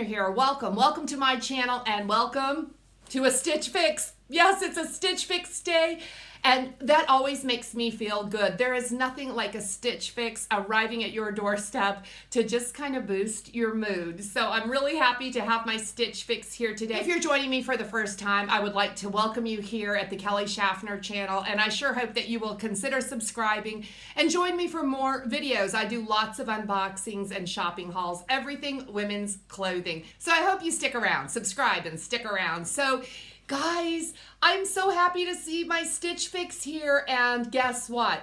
Shaffner here. Welcome to my channel and welcome to a Stitch Fix. Yes, it's a Stitch Fix day and that always makes me feel good. There is nothing like a Stitch Fix arriving at your doorstep to just kind of boost your mood. So I'm really happy to have my Stitch Fix here today. If you're joining me for the first time, I would like to welcome you here at the Kelly Shaffner channel, and I sure hope that you will consider subscribing and join me for more videos. I do lots of unboxings and shopping hauls, everything women's clothing. So I hope you stick around, subscribe and stick around. So guys, I'm so happy to see my Stitch Fix here, and guess what?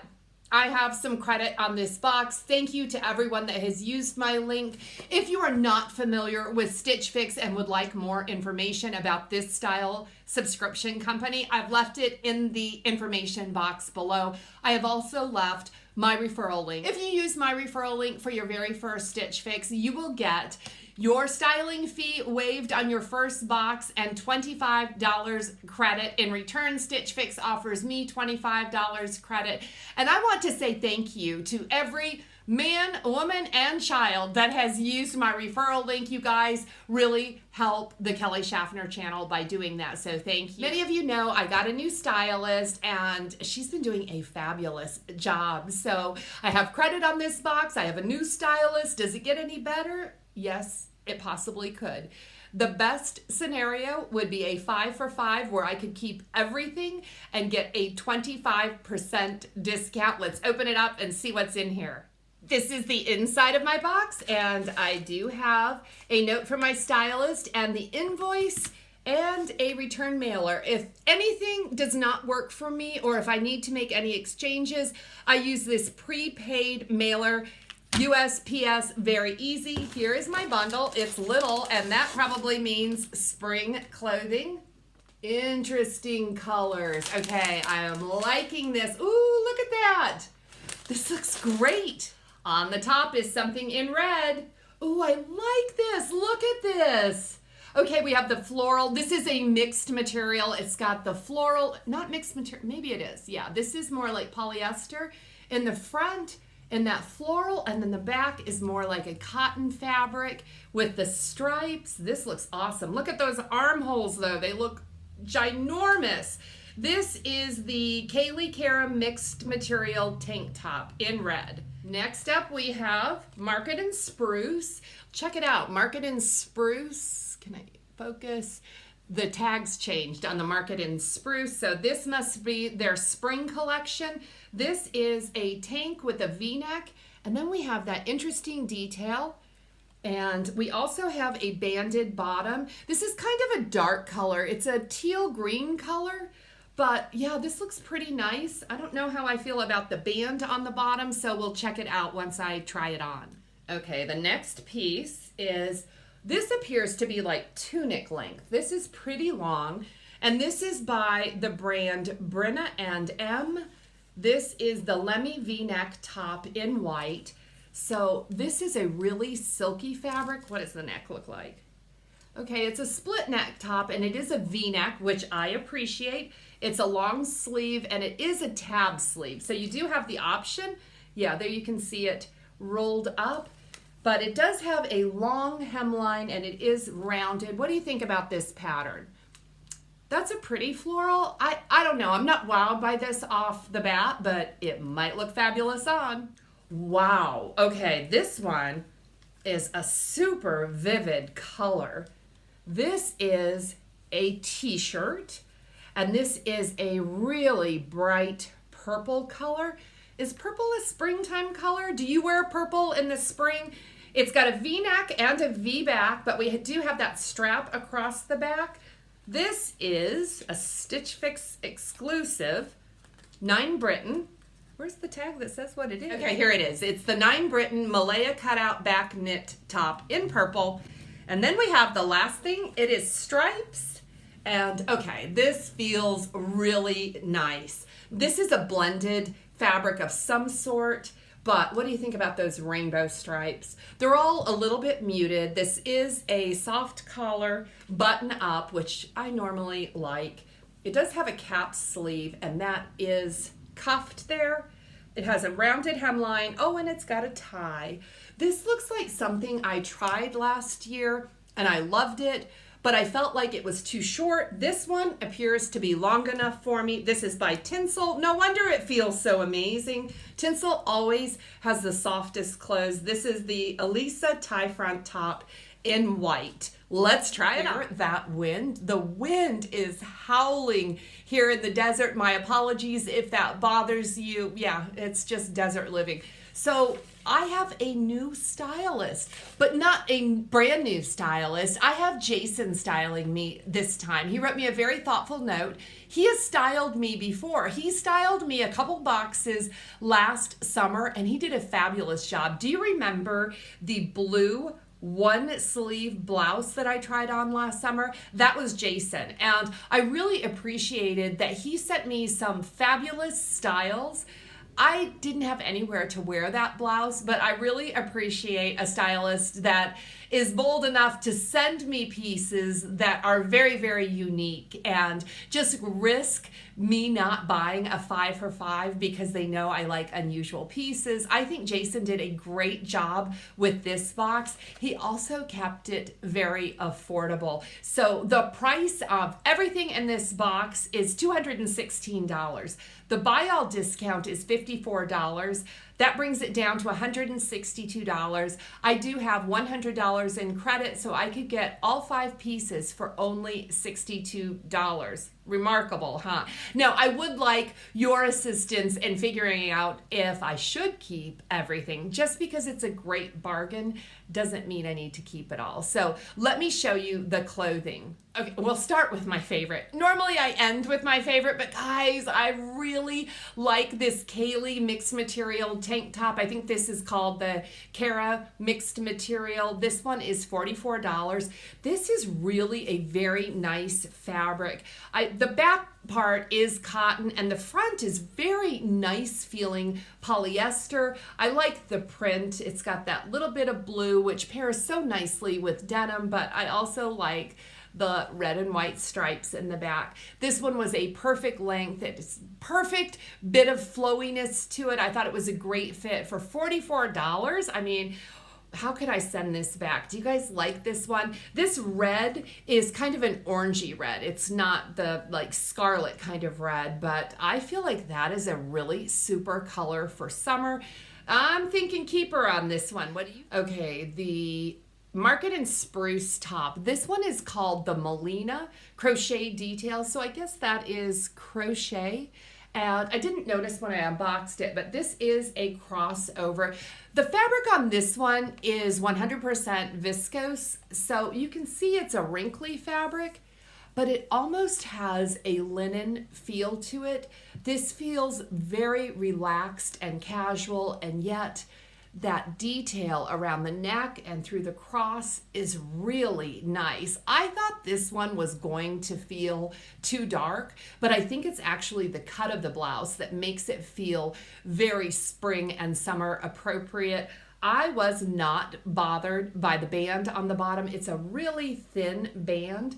I have some credit on this box. Thank you to everyone that has used my link. If you are not familiar with Stitch Fix and would like more information about this style subscription company, I've left it in the information box below. I have also left my referral link. If you use my referral link for your very first Stitch Fix, you will get your styling fee waived on your first box and $25 credit. In return, Stitch Fix offers me $25 credit. And I want to say thank you to every man, woman, and child that has used my referral link. You guys really help the Kelly Shaffner channel by doing that, so thank you. Many of you know I got a new stylist and she's been doing a fabulous job. So I have credit on this box. I have a new stylist. Does it get any better? Yes, it possibly could. The best scenario would be a 5 for 5 where I could keep everything and get a 25% discount. Let's open it up and see what's in here. This is the inside of my box, and I do have a note from my stylist and the invoice and a return mailer. If anything does not work for me or if I need to make any exchanges, I use this prepaid mailer. USPS, very easy. Here is my bundle. It's little, and that probably means spring clothing. Interesting colors. Okay, I am liking this. Ooh, look at that. This looks great. On the top is something in red. Ooh, I like this. Look at this. Okay, we have the floral. This is a mixed material. It's got the floral, not mixed material, maybe it is. Yeah, this is more like polyester. In the front, in that floral, and then the back is more like a cotton fabric with the stripes. This looks awesome. Look at those armholes though. They look ginormous. This is the Kaylee Cara mixed material tank top in red. Next up we have Market and Spruce. Check it out, Market and Spruce. Can I focus? The tags changed on the Market and Spruce, so this must be their spring collection. This is a tank with a V-neck, and then we have that interesting detail, and we also have a banded bottom. This is kind of a dark color. It's a teal green color, but yeah, this looks pretty nice. I don't know how I feel about the band on the bottom, so we'll check it out once I try it on. Okay, the next piece is, this appears to be like tunic length. This is pretty long, and this is by the brand Brenna and M. This is the Lemmy V-neck top in white. So this is a really silky fabric. What does the neck look like? Okay, it's a split neck top, and it is a V-neck, which I appreciate. It's a long sleeve, and it is a tab sleeve. So you do have the option. Yeah, there you can see it rolled up. But it does have a long hemline and it is rounded. What do you think about this pattern? That's a pretty floral. I don't know. I'm not wowed by this off the bat, but it might look fabulous on. Wow. Okay, this one is a super vivid color. This is a t-shirt, and this is a really bright purple color. Is purple a springtime color? Do you wear purple in the spring? It's got a V-neck and a V-back, but we do have that strap across the back. This is a Stitch Fix exclusive, 9 Britain. Where's the tag that says what it is? Okay, here it is. It's the 9 Britain Malaya cutout back knit top in purple. And then we have the last thing. It is stripes. And okay, this feels really nice. This is a blended fabric of some sort, but what do you think about those rainbow stripes? They're all a little bit muted. This is a soft collar button up, which I normally like. It does have a cap sleeve, and that is cuffed there. It has a rounded hemline. Oh, and it's got a tie. This looks like something I tried last year and I loved it, but I felt like it was too short. This one appears to be long enough for me. This is by Tinsel. No wonder it feels so amazing. Tinsel always has the softest clothes. This is the Elisa tie front top in white. Let's try it out. That wind. The wind is howling here in the desert. My apologies if that bothers you. Yeah, it's just desert living. So I have a new stylist, but not a brand new stylist. I have Jason styling me this time. He wrote me a very thoughtful note. He has styled me before. He styled me a couple boxes last summer, and he did a fabulous job. Do you remember the blue one sleeve blouse that I tried on last summer? That was Jason, and I really appreciated that he sent me some fabulous styles. I didn't have anywhere to wear that blouse, but I really appreciate a stylist that is bold enough to send me pieces that are very, very unique and just risk me not buying a 5 for $5 because they know I like unusual pieces. I think Jason did a great job with this box. He also kept it very affordable. So the price of everything in this box is $216. The buy all discount is $54. That brings it down to $162. I do have $100 in credit, so I could get all 5 pieces for only $62. Remarkable, huh? Now, I would like your assistance in figuring out if I should keep everything. Just because it's a great bargain doesn't mean I need to keep it all. So let me show you the clothing. Okay, we'll start with my favorite. Normally I end with my favorite, but guys, I really like this Kaylee mixed material tank top. I think this is called the Cara mixed material. This one is $44. This is really a very nice fabric. The back part is cotton and the front is very nice feeling polyester. I like the print. It's got that little bit of blue, which pairs so nicely with denim, but I also like the red and white stripes in the back. This one was a perfect length. It's perfect bit of flowiness to it. I thought it was a great fit for $44. I mean, how could I send this back? Do you guys like this one? This red is kind of an orangey red. It's not the like scarlet kind of red, but I feel like that is a really super color for summer. I'm thinking keeper on this one. What do you? Okay, the Market and Spruce top. This one is called the Melina crochet detail. So I guess that is crochet. And I didn't notice when I unboxed it, but this is a crossover. The fabric on this one is 100% viscose. So you can see it's a wrinkly fabric, but it almost has a linen feel to it. This feels very relaxed and casual, and yet that detail around the neck and through the cross is really nice. I thought this one was going to feel too dark, but I think it's actually the cut of the blouse that makes it feel very spring and summer appropriate. I was not bothered by the band on the bottom. It's a really thin band.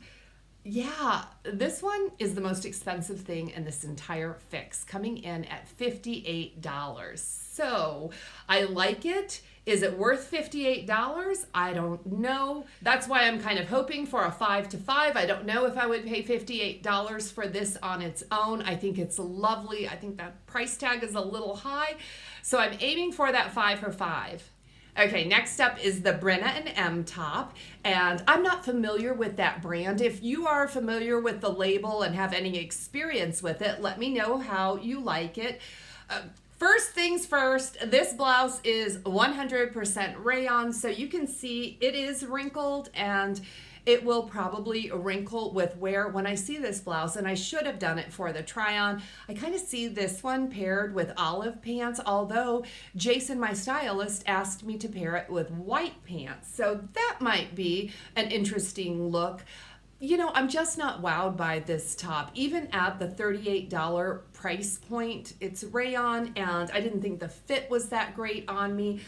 Yeah, this one is the most expensive thing in this entire fix, coming in at $58. So I like it. Is it worth $58? I don't know. That's why I'm kind of hoping for a 5 to 5. I don't know if I would pay $58 for this on its own. I think it's lovely. I think that price tag is a little high. So I'm aiming for that 5 for 5. Okay, next up is the Brenna and M top, and I'm not familiar with that brand. If you are familiar with the label and have any experience with it, let me know how you like it. First things first, this blouse is 100% rayon, so you can see it is wrinkled and it will probably wrinkle with wear when I see this blouse, and I should have done it for the try-on. I kind of see this one paired with olive pants, although Jason, my stylist, asked me to pair it with white pants, so that might be an interesting look. You know, I'm just not wowed by this top. Even at the $38 price point, it's rayon, and I didn't think the fit was that great on me.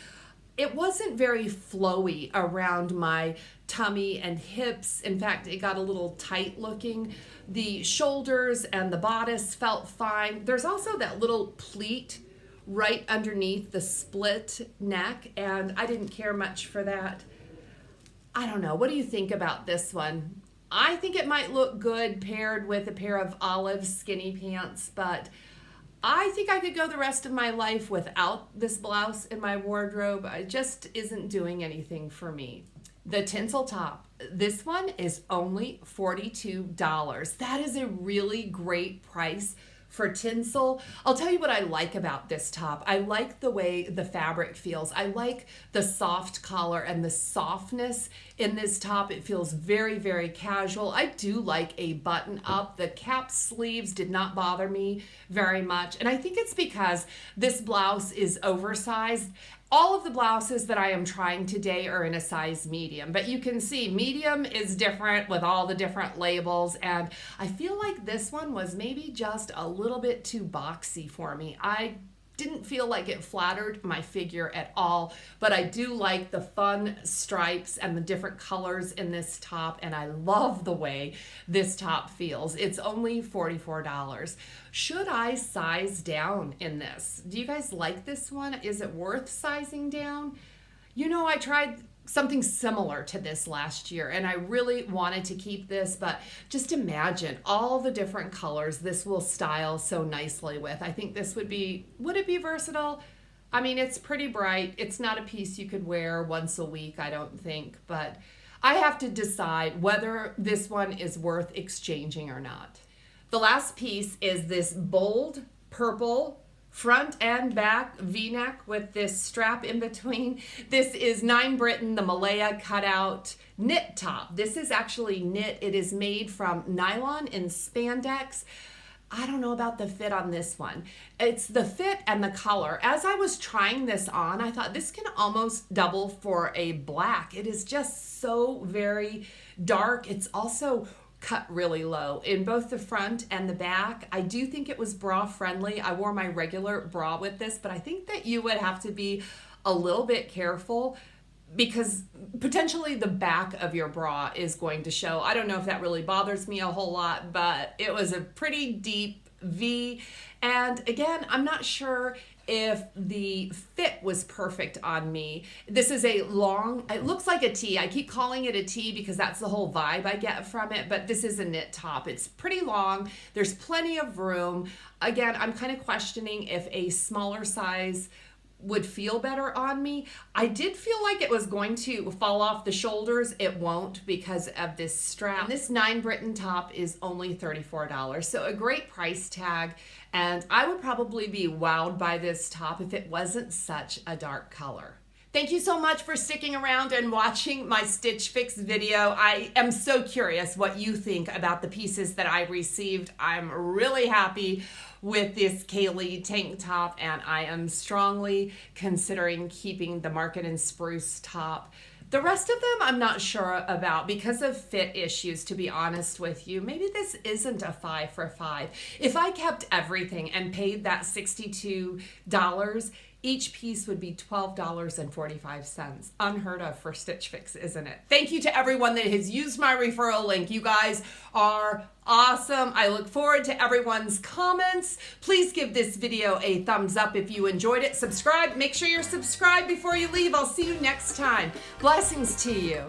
It wasn't very flowy around my tummy and hips. In fact, it got a little tight looking. The shoulders and the bodice felt fine. There's also that little pleat right underneath the split neck, and I didn't care much for that. I don't know. What do you think about this one? I think it might look good paired with a pair of olive skinny pants, but I think I could go the rest of my life without this blouse in my wardrobe. It just isn't doing anything for me. The tinsel top. This one is only $42. That is a really great price for tinsel. I'll tell you what I like about this top. I like the way the fabric feels. I like the soft collar and the softness in this top. It feels very, very casual. I do like a button up. The cap sleeves did not bother me very much. And I think it's because this blouse is oversized. All of the blouses that I am trying today are in a size medium, but you can see medium is different with all the different labels, and I feel like this one was maybe just a little bit too boxy for me. I didn't feel like it flattered my figure at all, but I do like the fun stripes and the different colors in this top, and I love the way this top feels. It's only $44. Should I size down in this? Do you guys like this one? Is it worth sizing down? You know, I tried something similar to this last year and I really wanted to keep this, but just imagine all the different colors this will style so nicely with. I think this would it be versatile? I mean, it's pretty bright. It's not a piece you could wear once a week, I don't think, but I have to decide whether this one is worth exchanging or not. The last piece is this bold purple front and back V-neck with this strap in between. This is 9 Britain, the Malaya cutout knit top. This is actually knit. It is made from nylon and spandex. I don't know about the fit on this one. It's the fit and the color. As I was trying this on, I thought this can almost double for a black. It is just so very dark. It's also cut really low in both the front and the back. I do think it was bra friendly. I wore my regular bra with this, but I think that you would have to be a little bit careful because potentially the back of your bra is going to show. I don't know if that really bothers me a whole lot, but it was a pretty deep V. And again, I'm not sure if the fit was perfect on me. This is a long, it looks like a tee. I keep calling it a tee because that's the whole vibe I get from it, but this is a knit top. It's pretty long. There's plenty of room. Again, I'm kind of questioning if a smaller size would feel better on me. I did feel like it was going to fall off the shoulders. It won't because of this strap. This 9 Britain top is only $34, so a great price tag, and I would probably be wowed by this top if it wasn't such a dark color. Thank you so much for sticking around and watching my Stitch Fix video. I am so curious what you think about the pieces that I received. I'm really happy with this Kaylee tank top, and I am strongly considering keeping the Market and Spruce top. The rest of them I'm not sure about because of fit issues, to be honest with you. Maybe this isn't a 5 for 5. If I kept everything and paid that $62, each piece would be $12.45. Unheard of for Stitch Fix, isn't it? Thank you to everyone that has used my referral link. You guys are awesome. I look forward to everyone's comments. Please give this video a thumbs up if you enjoyed it. Subscribe. Make sure you're subscribed before you leave. I'll see you next time. Blessings to you.